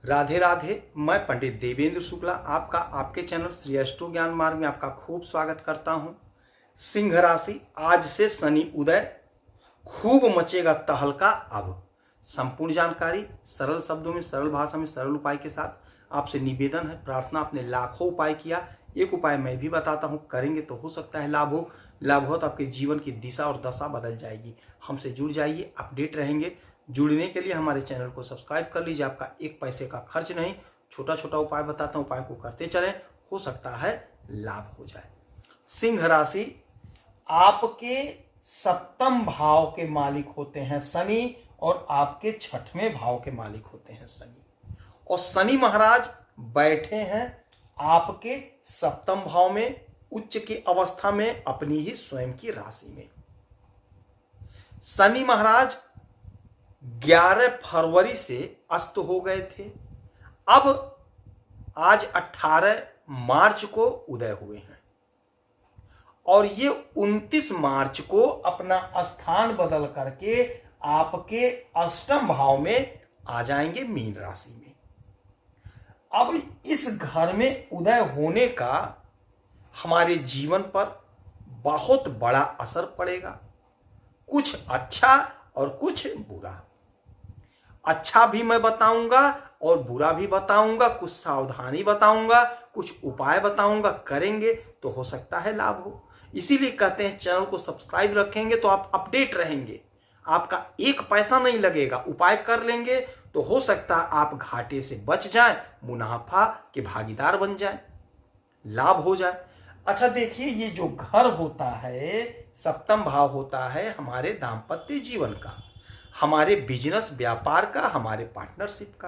राधे राधे। मैं पंडित देवेंद्र शुक्ला आपका आपके चैनल श्री अष्टो ज्ञान मार्ग में आपका खूब स्वागत करता हूं। सिंह राशि, आज से शनि उदय, खूब मचेगा तहलका। अब संपूर्ण जानकारी सरल शब्दों में, सरल भाषा में, सरल उपाय के साथ आपसे निवेदन है, प्रार्थना। आपने लाखों उपाय किया, एक उपाय मैं भी बताता हूं, करेंगे तो हो सकता है लाभ हो। लाभ हो तो आपके जीवन की दिशा और दशा बदल जाएगी। हमसे जुड़ जाइए, अपडेट रहेंगे। जुड़ने के लिए हमारे चैनल को सब्सक्राइब कर लीजिए, आपका एक पैसे का खर्च नहीं। छोटा छोटा उपाय बताता हूं, उपाय को करते चलें, हो सकता है लाभ हो जाए। सिंह राशि, आपके सप्तम भाव के मालिक होते हैं शनि और आपके छठवें भाव के मालिक होते हैं शनि। और शनि महाराज बैठे हैं आपके सप्तम भाव में, उच्च की अवस्था में, अपनी ही स्वयं की राशि में। शनि महाराज 11 फरवरी से अस्त हो गए थे। अब आज 18 मार्च को उदय हुए हैं और ये 29 मार्च को अपना स्थान बदल करके आपके अष्टम भाव में आ जाएंगे, मीन राशि में। अब इस घर में उदय होने का हमारे जीवन पर बहुत बड़ा असर पड़ेगा, कुछ अच्छा और कुछ बुरा। अच्छा भी मैं बताऊंगा और बुरा भी बताऊंगा, कुछ सावधानी बताऊंगा, कुछ उपाय बताऊंगा, करेंगे तो हो सकता है लाभ हो। इसीलिए कहते हैं चैनल को सब्सक्राइब रखेंगे तो आप अपडेट रहेंगे, आपका एक पैसा नहीं लगेगा। उपाय कर लेंगे तो हो सकता है आप घाटे से बच जाएं, मुनाफा के भागीदार बन जाएं, लाभ हो जाए। अच्छा देखिए, ये जो घर होता है, सप्तम भाव होता है हमारे दाम्पत्य जीवन का, हमारे बिजनेस व्यापार का, हमारे पार्टनरशिप का।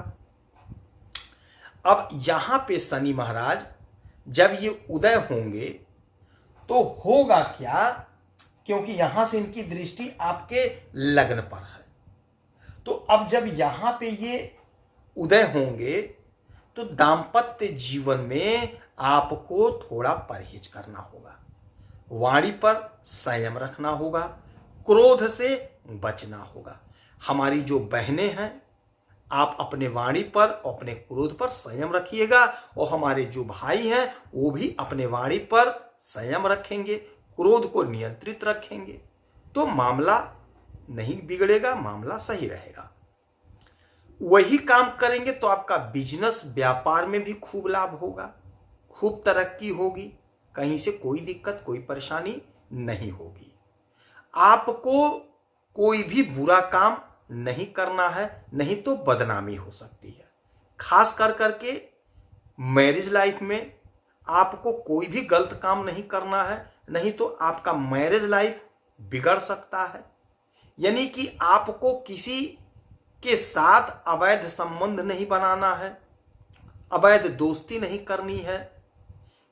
अब यहां पे शनि महाराज जब ये उदय होंगे तो होगा क्या, क्योंकि यहां से इनकी दृष्टि आपके लग्न पर है। तो अब जब यहां पे ये उदय होंगे तो दाम्पत्य जीवन में आपको थोड़ा परहेज करना होगा, वाणी पर संयम रखना होगा, क्रोध से बचना होगा। हमारी जो बहनें हैं, आप अपने वाणी पर, अपने क्रोध पर संयम रखिएगा, और हमारे जो भाई हैं वो भी अपने वाणी पर संयम रखेंगे, क्रोध को नियंत्रित रखेंगे, तो मामला नहीं बिगड़ेगा, मामला सही रहेगा। वही काम करेंगे तो आपका बिजनेस व्यापार में भी खूब लाभ होगा, खूब तरक्की होगी, कहीं से कोई दिक्कत, कोई परेशानी नहीं होगी। आपको कोई भी बुरा काम नहीं करना है, नहीं तो बदनामी हो सकती है। खास कर करके मैरिज लाइफ में आपको कोई भी गलत काम नहीं करना है, नहीं तो आपका मैरिज लाइफ बिगड़ सकता है। यानी कि आपको किसी के साथ अवैध संबंध नहीं बनाना है, अवैध दोस्ती नहीं करनी है,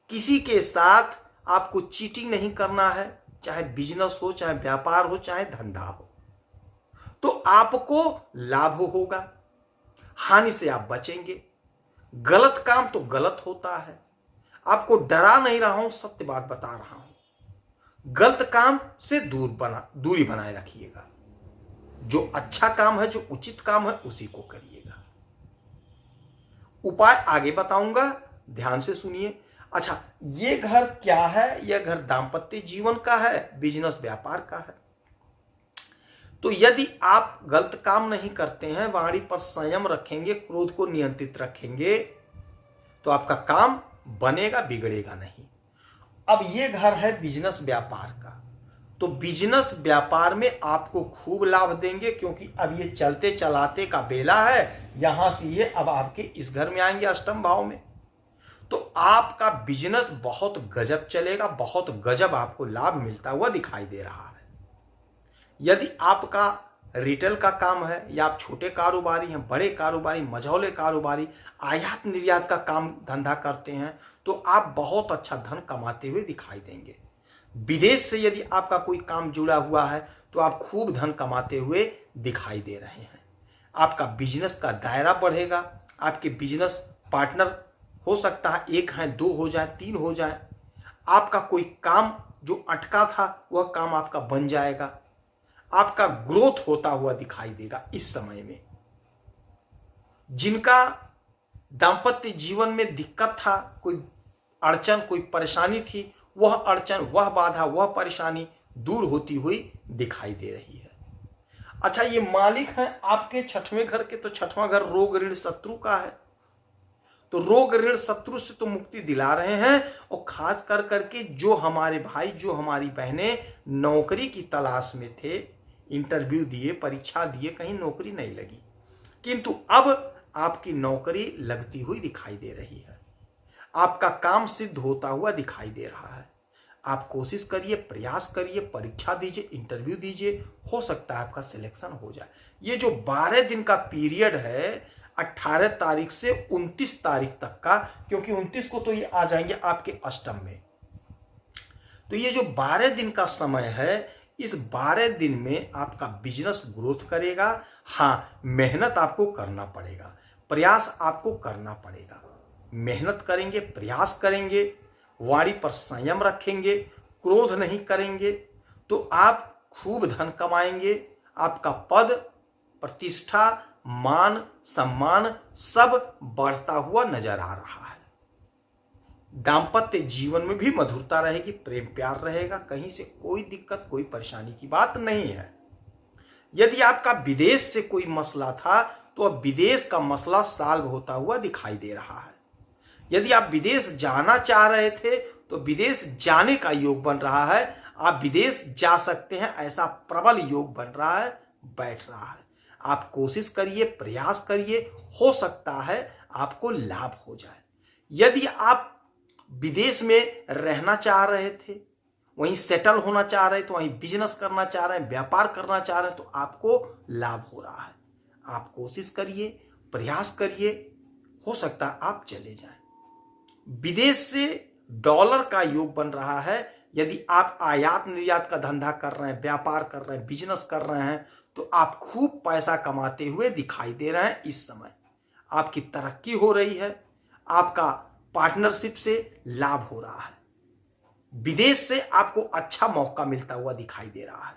किसी के साथ आपको चीटिंग नहीं करना है, चाहे बिजनेस हो, चाहे व्यापार हो, चाहे धंधा हो, तो आपको लाभ होगा, हानि से आप बचेंगे। गलत काम तो गलत होता है, आपको डरा नहीं रहा हूं, सत्य बात बता रहा हूं। गलत काम से दूरी बनाए रखिएगा, जो अच्छा काम है, जो उचित काम है, उसी को करिएगा। उपाय आगे बताऊंगा, ध्यान से सुनिए। अच्छा, ये घर क्या है? यह घर दाम्पत्य जीवन का है, बिजनेस व्यापार का है। तो यदि आप गलत काम नहीं करते हैं, वाणी पर संयम रखेंगे, क्रोध को नियंत्रित रखेंगे, तो आपका काम बनेगा, बिगड़ेगा नहीं। अब ये घर है बिजनेस व्यापार का, तो बिजनेस व्यापार में आपको खूब लाभ देंगे, क्योंकि अब ये चलते चलाते का बेला है। यहां से ये अब आपके इस घर में आएंगे, अष्टम भाव में, तो आपका बिजनेस बहुत गजब चलेगा, बहुत गजब आपको लाभ मिलता हुआ दिखाई दे रहा है। यदि आपका रिटेल का काम है, या आप छोटे कारोबारी हैं, बड़े कारोबारी, मझौले कारोबारी, आयात निर्यात का काम धंधा करते हैं, तो आप बहुत अच्छा धन कमाते हुए दिखाई देंगे। विदेश से यदि आपका कोई काम जुड़ा हुआ है तो आप खूब धन कमाते हुए दिखाई दे रहे हैं। आपका बिजनेस का दायरा बढ़ेगा, आपके बिजनेस पार्टनर हो सकता है 1 है, 2 हो जाए, 3 हो जाए। आपका कोई काम जो अटका था वह काम आपका बन जाएगा, आपका ग्रोथ होता हुआ दिखाई देगा। इस समय में जिनका दाम्पत्य जीवन में दिक्कत था, कोई अड़चन, कोई परेशानी थी, वह अड़चन, वह बाधा, वह परेशानी दूर होती हुई दिखाई दे रही है। अच्छा, ये मालिक हैं आपके छठवें घर के, तो छठवां घर रोग ऋण शत्रु का है, तो रोग ऋण शत्रु से तो मुक्ति दिला रहे हैं। और खास कर करके जो हमारे भाई, जो हमारी बहनें नौकरी की तलाश में थे, इंटरव्यू दिए, परीक्षा दिए, कहीं नौकरी नहीं लगी, किंतु अब आपकी नौकरी लगती हुई दिखाई दे रही है, आपका काम सिद्ध होता हुआ दिखाई दे रहा है। आप कोशिश करिए, प्रयास करिए, परीक्षा दीजिए, इंटरव्यू दीजिए, हो सकता है आपका सिलेक्शन हो जाए। ये जो 12 दिन का पीरियड है, 18 तारीख से 29 तारीख तक का, क्योंकि 29 को तो ये आ जाएंगे आपके अष्टम में, तो ये जो 12 दिन का समय है, इस 12 दिन में आपका बिजनेस ग्रोथ करेगा। हाँ, मेहनत आपको करना पड़ेगा, प्रयास आपको करना पड़ेगा। मेहनत करेंगे, प्रयास करेंगे, वाणी पर संयम रखेंगे, क्रोध नहीं करेंगे, तो आप खूब धन कमाएंगे। आपका पद, प्रतिष्ठा, मान, सम्मान सब बढ़ता हुआ नजर आ रहा है। दाम्पत्य जीवन में भी मधुरता रहेगी, प्रेम प्यार रहेगा, कहीं से कोई दिक्कत, कोई परेशानी की बात नहीं है। यदि आपका विदेश से कोई मसला था, तो अब विदेश का मसला सॉल्व होता हुआ दिखाई दे रहा है। यदि आप विदेश जाना चाह रहे थे, तो विदेश जाने का योग बन रहा है, आप विदेश जा सकते हैं, ऐसा प्रबल योग बन रहा है, बैठ रहा है। आप कोशिश करिए, प्रयास करिए, हो सकता है आपको लाभ हो जाए। यदि आप विदेश में रहना चाह रहे थे, वहीं सेटल होना चाह रहे थे, वहीं बिजनेस करना चाह रहे हैं, व्यापार करना चाह रहे हैं, तो आपको लाभ हो रहा है। आप कोशिश करिए, प्रयास करिए, हो सकता है आप चले जाएं। विदेश से डॉलर का योग बन रहा है। यदि आप आयात निर्यात का धंधा कर रहे हैं, व्यापार कर रहे हैं, बिजनेस कर रहे हैं, तो आप खूब पैसा कमाते हुए दिखाई दे रहे हैं। इस समय आपकी तरक्की हो रही है, आपका पार्टनरशिप से लाभ हो रहा है, विदेश से आपको अच्छा मौका मिलता हुआ दिखाई दे रहा है।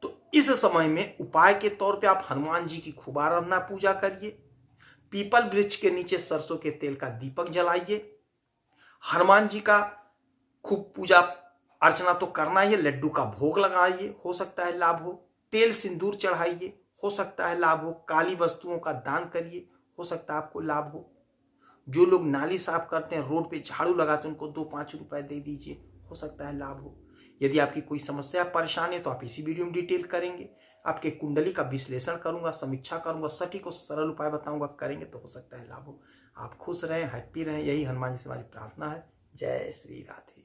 तो इस समय में उपाय के तौर पे आप हनुमान जी की खूब आराधना पूजा करिए, पीपल वृक्ष के नीचे सरसों के तेल का दीपक जलाइए, हनुमान जी का खूब पूजा अर्चना तो करना ही है, लड्डू का भोग लगाइए, हो सकता है लाभ हो, तेल सिंदूर चढ़ाइए, हो सकता है लाभ हो, काली वस्तुओं का दान करिए, हो सकता है आपको लाभ हो। जो लोग नाली साफ करते हैं, रोड पे झाड़ू लगाते हैं, उनको 2-5 रुपए दे दीजिए, हो सकता है लाभ हो। यदि आपकी कोई समस्या परेशानी है, तो आप इसी वीडियो में डिटेल करेंगे, आपके कुंडली का विश्लेषण करूंगा, समीक्षा करूंगा, सटीक और सरल उपाय बताऊंगा, करेंगे तो हो सकता है लाभ हो। आप खुश रहें, हैप्पी रहें, यही हनुमान जी से हमारी प्रार्थना है। जय श्री राधे।